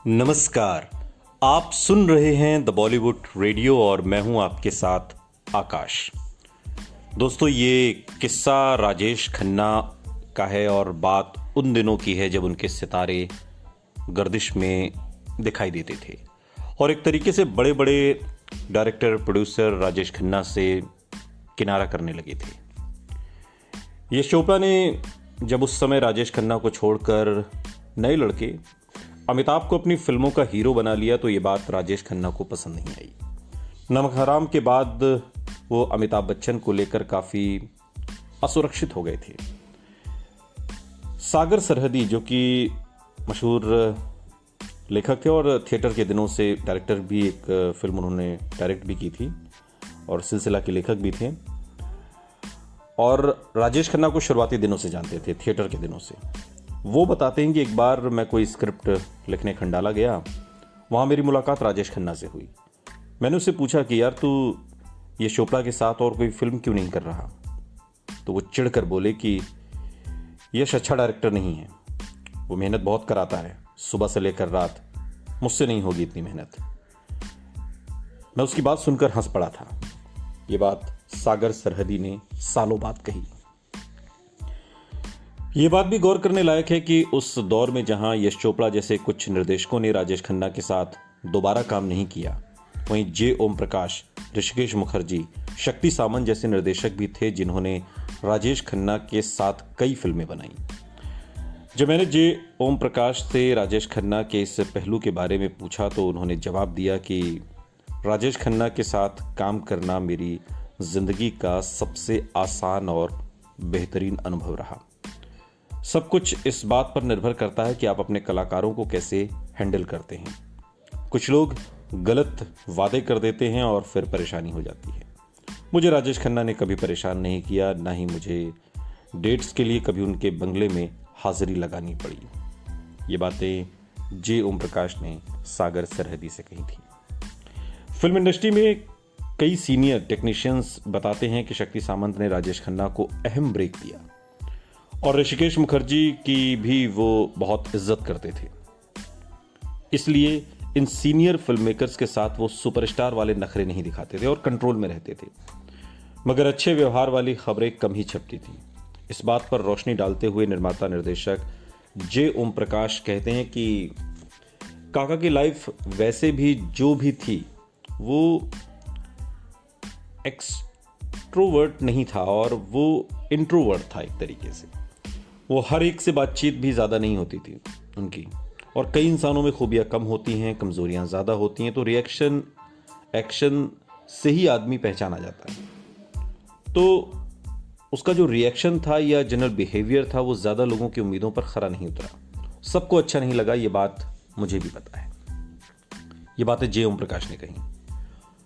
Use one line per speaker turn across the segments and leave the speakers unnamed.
नमस्कार। आप सुन रहे हैं द बॉलीवुड रेडियो और मैं हूं आपके साथ आकाश। दोस्तों, ये किस्सा राजेश खन्ना का है और बात उन दिनों की है जब उनके सितारे गर्दिश में दिखाई देते थे और एक तरीके से बड़े बड़े डायरेक्टर प्रोड्यूसर राजेश खन्ना से किनारा करने लगे थे। यश चोपड़ा ने जब उस समय राजेश खन्ना को छोड़कर नए लड़के अमिताभ को अपनी फिल्मों का हीरो बना लिया तो ये बात राजेश खन्ना को पसंद नहीं आई। नमक हराम के बाद वो अमिताभ बच्चन को लेकर काफ़ी असुरक्षित हो गए थे। सागर सरहदी, जो कि मशहूर लेखक थे और थिएटर के दिनों से डायरेक्टर भी, एक फिल्म उन्होंने डायरेक्ट भी की थी और सिलसिला के लेखक भी थे, और राजेश खन्ना को शुरुआती दिनों से जानते थे, थिएटर के दिनों से। वो बताते हैं कि एक बार मैं कोई स्क्रिप्ट लिखने खंडाला गया, वहाँ मेरी मुलाकात राजेश खन्ना से हुई। मैंने उससे पूछा कि यार, तू ये चोपड़ा के साथ और कोई फिल्म क्यों नहीं कर रहा? तो वो चिढ़कर बोले कि यश अच्छा डायरेक्टर नहीं है, वो मेहनत बहुत कराता है, सुबह से लेकर रात, मुझसे नहीं होगी इतनी मेहनत। मैं उसकी बात सुनकर हंस पड़ा था। ये बात सागर सरहदी ने सालों बाद कही। ये बात भी गौर करने लायक है कि उस दौर में जहां यश चोपड़ा जैसे कुछ निर्देशकों ने राजेश खन्ना के साथ दोबारा काम नहीं किया, वहीं जे ओम प्रकाश, ऋषिकेश मुखर्जी, शक्ति सामंत जैसे निर्देशक भी थे जिन्होंने राजेश खन्ना के साथ कई फिल्में बनाई। जब मैंने जे ओम प्रकाश से राजेश खन्ना के इस पहलू के बारे में पूछा तो उन्होंने जवाब दिया कि राजेश खन्ना के साथ काम करना मेरी जिंदगी का सबसे आसान और बेहतरीन अनुभव रहा। सब कुछ इस बात पर निर्भर करता है कि आप अपने कलाकारों को कैसे हैंडल करते हैं। कुछ लोग गलत वादे कर देते हैं और फिर परेशानी हो जाती है। मुझे राजेश खन्ना ने कभी परेशान नहीं किया, ना ही मुझे डेट्स के लिए कभी उनके बंगले में हाजिरी लगानी पड़ी। ये बातें जे ओम प्रकाश ने सागर सरहदी से कही थी। फिल्म इंडस्ट्री में कई सीनियर टेक्नीशियंस बताते हैं कि शक्ति सामंत ने राजेश खन्ना को अहम ब्रेक दिया और ऋषिकेश मुखर्जी की भी वो बहुत इज्जत करते थे। इसलिए इन सीनियर फिल्म मेकर्स के साथ वो सुपरस्टार वाले नखरे नहीं दिखाते थे और कंट्रोल में रहते थे, मगर अच्छे व्यवहार वाली खबरें कम ही छपती थी। इस बात पर रोशनी डालते हुए निर्माता निर्देशक जे ओम प्रकाश कहते हैं कि काका की लाइफ वैसे भी जो भी थी वो एक्सट्रोवर्ट नहीं था और वो इंट्रोवर्ट था। एक तरीके से वो हर एक से बातचीत भी ज़्यादा नहीं होती थी उनकी, और कई इंसानों में खूबियाँ कम होती हैं, कमज़ोरियाँ ज़्यादा होती हैं, तो रिएक्शन एक्शन से ही आदमी पहचाना जाता है। तो उसका जो रिएक्शन था या जनरल बिहेवियर था वो ज़्यादा लोगों की उम्मीदों पर खरा नहीं उतरा। सबको अच्छा नहीं लगा, ये बात मुझे भी पता है। ये बातें जे ओम प्रकाश ने कही।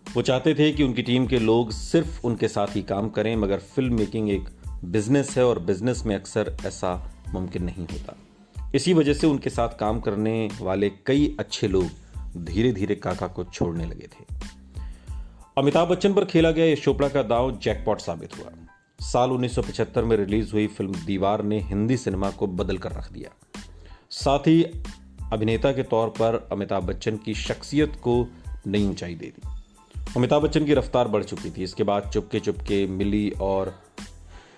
वो चाहते थे कि उनकी टीम के लोग सिर्फ उनके साथ ही काम करें, मगर फिल्म मेकिंग एक बिजनेस है और बिजनेस में अक्सर ऐसा मुमकिन नहीं होता। इसी वजह से उनके साथ काम करने वाले कई अच्छे लोग धीरे धीरे काका को छोड़ने लगे थे। अमिताभ बच्चन पर खेला गया यश चोपड़ा का दांव जैकपॉट साबित हुआ। साल 1975 में रिलीज हुई फिल्म दीवार ने हिंदी सिनेमा को बदल कर रख दिया। साथ ही अभिनेता के तौर पर अमिताभ बच्चन की शख्सियत को नई ऊंचाई दे दी। अमिताभ बच्चन की रफ्तार बढ़ चुकी थी। इसके बाद चुपके चुपके, मिली और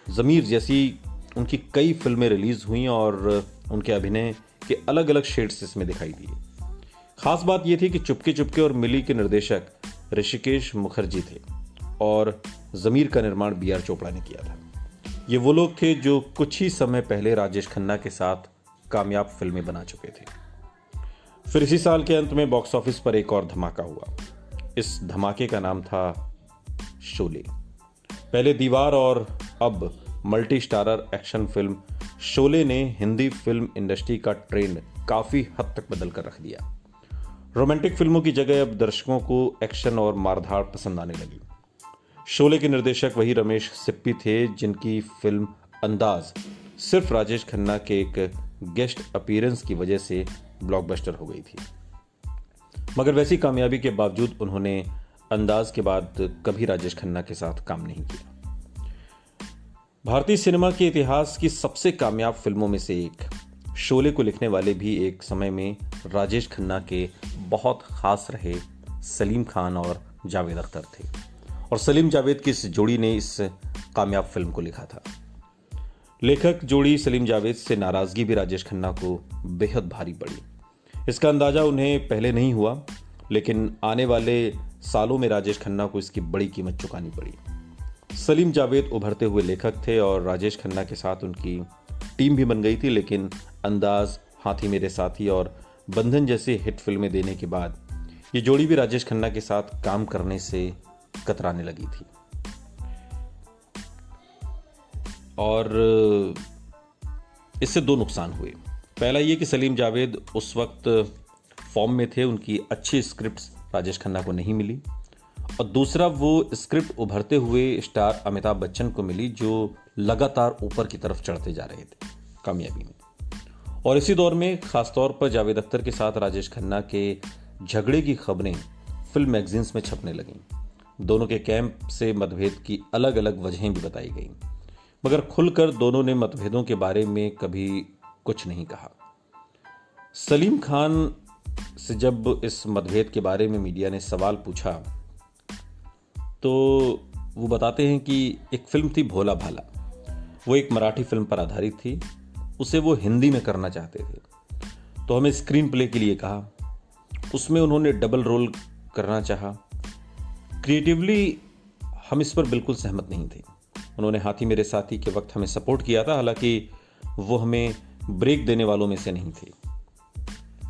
ज़मीर जैसी उनकी कई फिल्में रिलीज हुई और उनके अभिनय के अलग अलग शेड्स इसमें दिखाई दिए। खास बात यह थी कि चुपके चुपके और मिली के निर्देशक ऋषिकेश मुखर्जी थे और ज़मीर का निर्माण बी आर चोपड़ा ने किया था। ये वो लोग थे जो कुछ ही समय पहले राजेश खन्ना के साथ कामयाब फिल्में बना चुके थे। फिर इसी साल के अंत में बॉक्स ऑफिस पर एक और धमाका हुआ। इस धमाके का नाम था शोले। पहले दीवार और अब multi starrer action film Sholay ने हिंदी फिल्म इंडस्ट्री का ट्रेंड काफ़ी हद तक बदल कर रख दिया। रोमांटिक फिल्मों की जगह अब दर्शकों को एक्शन और मारधाड़ पसंद आने लगी। शोले के निर्देशक वही रमेश सिप्पी थे जिनकी फिल्म अंदाज सिर्फ राजेश खन्ना के एक गेस्ट अपीयरेंस की वजह से ब्लॉकबस्टर हो गई थी, मगर वैसी कामयाबी के बावजूद उन्होंने अंदाज के बाद कभी राजेश खन्ना के साथ काम नहीं किया। भारतीय सिनेमा के इतिहास की सबसे कामयाब फिल्मों में से एक शोले को लिखने वाले भी एक समय में राजेश खन्ना के बहुत ख़ास रहे सलीम खान और जावेद अख्तर थे, और सलीम जावेद की इस जोड़ी ने इस कामयाब फिल्म को लिखा था। लेखक जोड़ी सलीम जावेद से नाराज़गी भी राजेश खन्ना को बेहद भारी पड़ी। इसका अंदाज़ा उन्हें पहले नहीं हुआ, लेकिन आने वाले सालों में राजेश खन्ना को इसकी बड़ी कीमत चुकानी पड़ी। सलीम जावेद उभरते हुए लेखक थे और राजेश खन्ना के साथ उनकी टीम भी बन गई थी, लेकिन अंदाज, हाथी मेरे साथी और बंधन जैसी हिट फिल्में देने के बाद ये जोड़ी भी राजेश खन्ना के साथ काम करने से कतराने लगी थी। और इससे दो नुकसान हुए। पहला ये कि सलीम जावेद उस वक्त फॉर्म में थे, उनकी अच्छी स्क्रिप्ट्स राजेश खन्ना को नहीं मिली, और दूसरा वो स्क्रिप्ट उभरते हुए स्टार अमिताभ बच्चन को मिली, जो लगातार ऊपर की तरफ चढ़ते जा रहे थे कामयाबी में। और इसी दौर में खासतौर पर जावेद अख्तर के साथ राजेश खन्ना के झगड़े की खबरें फिल्म मैगजीन्स में छपने लगीं। दोनों के कैंप से मतभेद की अलग अलग वजहें भी बताई गईं, मगर खुलकर दोनों ने मतभेदों के बारे में कभी कुछ नहीं कहा। सलीम खान से जब इस मतभेद के बारे में मीडिया ने सवाल पूछा तो वो बताते हैं कि एक फिल्म थी भोला भाला, वो एक मराठी फिल्म पर आधारित थी, उसे वो हिंदी में करना चाहते थे, तो हमें स्क्रीन प्ले के लिए कहा। उसमें उन्होंने डबल रोल करना चाहा। क्रिएटिवली हम इस पर बिल्कुल सहमत नहीं थे। उन्होंने हाथी मेरे साथी के वक्त हमें सपोर्ट किया था, हालांकि वो हमें ब्रेक देने वालों में से नहीं थे।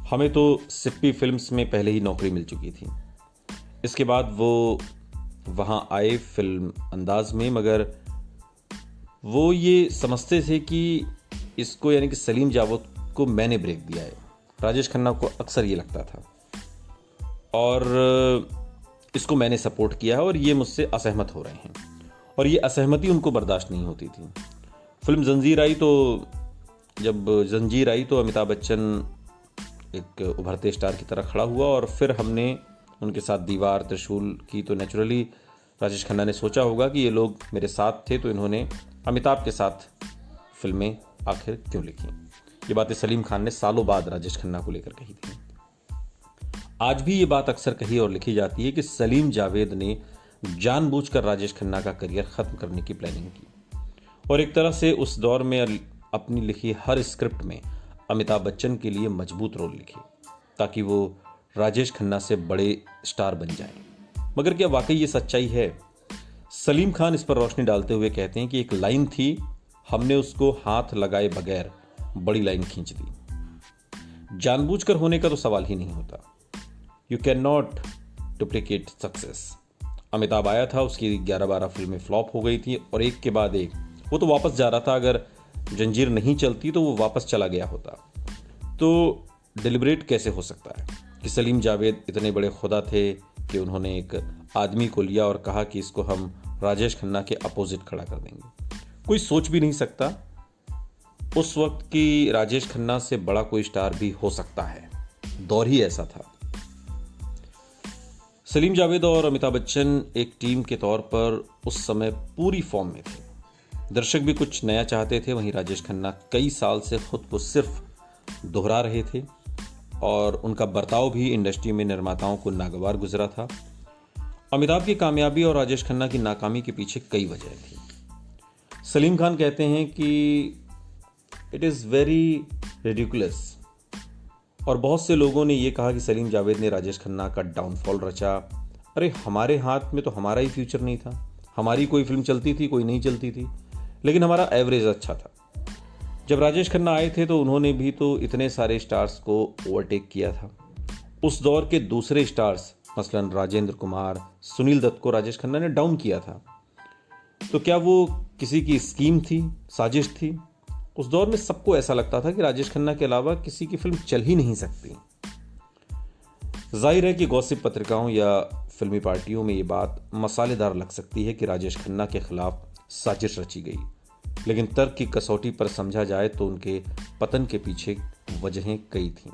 हमें तो सिप्पी फिल्म्स में पहले ही नौकरी मिल चुकी थी। इसके बाद वो वहाँ आए फिल्म अंदाज में, मगर वो ये समझते थे कि इसको, यानी कि सलीम जावेद को मैंने ब्रेक दिया है। राजेश खन्ना को अक्सर ये लगता था और इसको मैंने सपोर्ट किया है और ये मुझसे असहमत हो रहे हैं, और ये असहमति उनको बर्दाश्त नहीं होती थी। फिल्म जंजीर आई तो जब जंजीर आई तो अमिताभ बच्चन एक उभरते स्टार की तरह खड़ा हुआ, और फिर हमने उनके साथ दीवार, त्रिशूल की, तो नेचुरली राजेश खन्ना ने सोचा होगा कि ये लोग मेरे साथ थे तो इन्होंने अमिताभ के साथ फिल्में आखिर क्यों लिखी। ये बातें सलीम खान ने सालों बाद राजेश खन्ना को लेकर कही थी। आज भी ये बात अक्सर कही और लिखी जाती है कि सलीम जावेद ने जानबूझकर राजेश खन्ना का करियर खत्म करने की प्लानिंग की, और एक तरह से उस दौर में अपनी लिखी हर स्क्रिप्ट में अमिताभ बच्चन के लिए मजबूत रोल लिखे ताकि वो राजेश खन्ना से बड़े स्टार बन जाएं। मगर क्या वाकई ये सच्चाई है? सलीम खान इस पर रोशनी डालते हुए कहते हैं कि एक लाइन थी, हमने उसको हाथ लगाए बगैर बड़ी लाइन खींच दी। जानबूझकर होने का तो सवाल ही नहीं होता। You can not duplicate success. Amitabh आया था, उसकी 11-12 फिल्में फ्लॉप हो गई थी और एक के बाद एक। वो तो वापस जा रहा था, अगर जंजीर नहीं चलती तो वो वापस चला गया होता। तो डिलिब्रेट कैसे हो सकता है कि सलीम जावेद इतने बड़े खुदा थे कि उन्होंने एक आदमी को लिया और कहा कि इसको हम राजेश खन्ना के अपोजिट खड़ा कर देंगे। कोई सोच भी नहीं सकता उस वक्त की राजेश खन्ना से बड़ा कोई स्टार भी हो सकता है। दौर ही ऐसा था। सलीम जावेद और अमिताभ बच्चन एक टीम के तौर पर उस समय पूरी फॉर्म में थे। दर्शक भी कुछ नया चाहते थे, वहीं राजेश खन्ना कई साल से खुद को सिर्फ दोहरा रहे थे और उनका बर्ताव भी इंडस्ट्री में निर्माताओं को नागवार गुजरा था। अमिताभ की कामयाबी और राजेश खन्ना की नाकामी के पीछे कई वजह थी। सलीम खान कहते हैं कि इट इज़ वेरी रिडिकुलस, और बहुत से लोगों ने यह कहा कि सलीम जावेद ने राजेश खन्ना का डाउनफॉल रचा। अरे हमारे हाथ में तो हमारा ही फ्यूचर नहीं था। हमारी कोई फिल्म चलती थी, कोई नहीं चलती थी, लेकिन हमारा एवरेज अच्छा था। जब राजेश खन्ना आए थे तो उन्होंने भी तो इतने सारे स्टार्स को ओवरटेक किया था। उस दौर के दूसरे स्टार्स मसलन राजेंद्र कुमार, सुनील दत्त को राजेश खन्ना ने डाउन किया था। तो क्या वो किसी की स्कीम थी, साजिश थी? उस दौर में सबको ऐसा लगता था कि राजेश खन्ना के अलावा किसी की फिल्म चल ही नहीं सकती। जाहिर है कि गॉसिप पत्रिकाओं या फिल्मी पार्टियों में ये बात मसालेदार लग सकती है कि राजेश खन्ना के खिलाफ साजिश रची गई, लेकिन तर्क की कसौटी पर समझा जाए तो उनके पतन के पीछे वजहें कई थीं।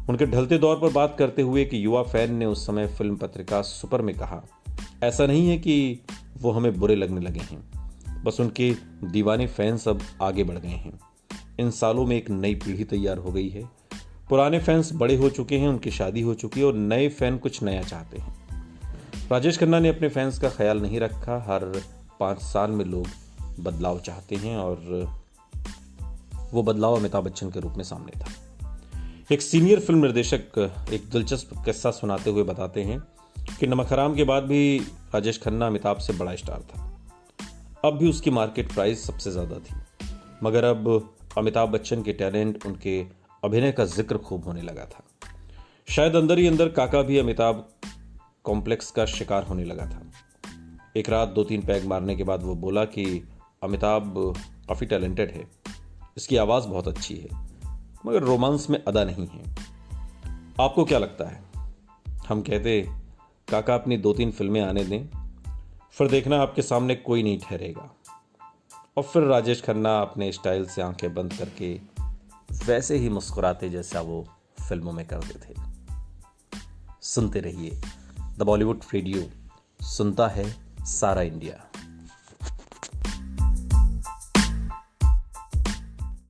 उनके ढलते दौर पर बात करते हुए कि युवा फैन ने उस समय फिल्म पत्रिका सुपर में कहा, ऐसा नहीं है कि वो हमें बुरे लगने लगे हैं, बस उनके दीवाने फैंस अब आगे बढ़ गए हैं। इन सालों में एक नई पीढ़ी तैयार हो गई है। पुराने फैंस बड़े हो चुके हैं, उनकी शादी हो चुकी है और नए फैन कुछ नया चाहते हैं। राजेश खन्ना ने अपने फैंस का ख्याल नहीं रखा। हर 5 साल में लोग बदलाव चाहते हैं और वो बदलाव अमिताभ बच्चन के रूप में सामने था। एक सीनियर फिल्म निर्देशक एक दिलचस्प किस्सा सुनाते हुए बताते हैं कि नमक हराम के बाद भी राजेश खन्ना अमिताभ से बड़ा स्टार था। अब भी उसकी मार्केट प्राइस सबसे ज़्यादा थी, मगर अब अमिताभ बच्चन के टैलेंट, उनके अभिनय का जिक्र खूब होने लगा था। शायद अंदर ही अंदर काका भी अमिताभ कॉम्प्लेक्स का शिकार होने लगा था। एक रात 2-3 पैग मारने के बाद वो बोला कि अमिताभ काफ़ी टैलेंटेड है, इसकी आवाज़ बहुत अच्छी है, मगर रोमांस में अदा नहीं है। आपको क्या लगता है? हम कहते काका अपनी 2-3 फिल्में आने दें, फिर देखना आपके सामने कोई नहीं ठहरेगा। और फिर राजेश खन्ना अपने स्टाइल से आंखें बंद करके वैसे ही मुस्कुराते जैसा वो फिल्मों में करते थे। सुनते रहिए द बॉलीवुड रेडियो, सुनता है सारा इंडिया।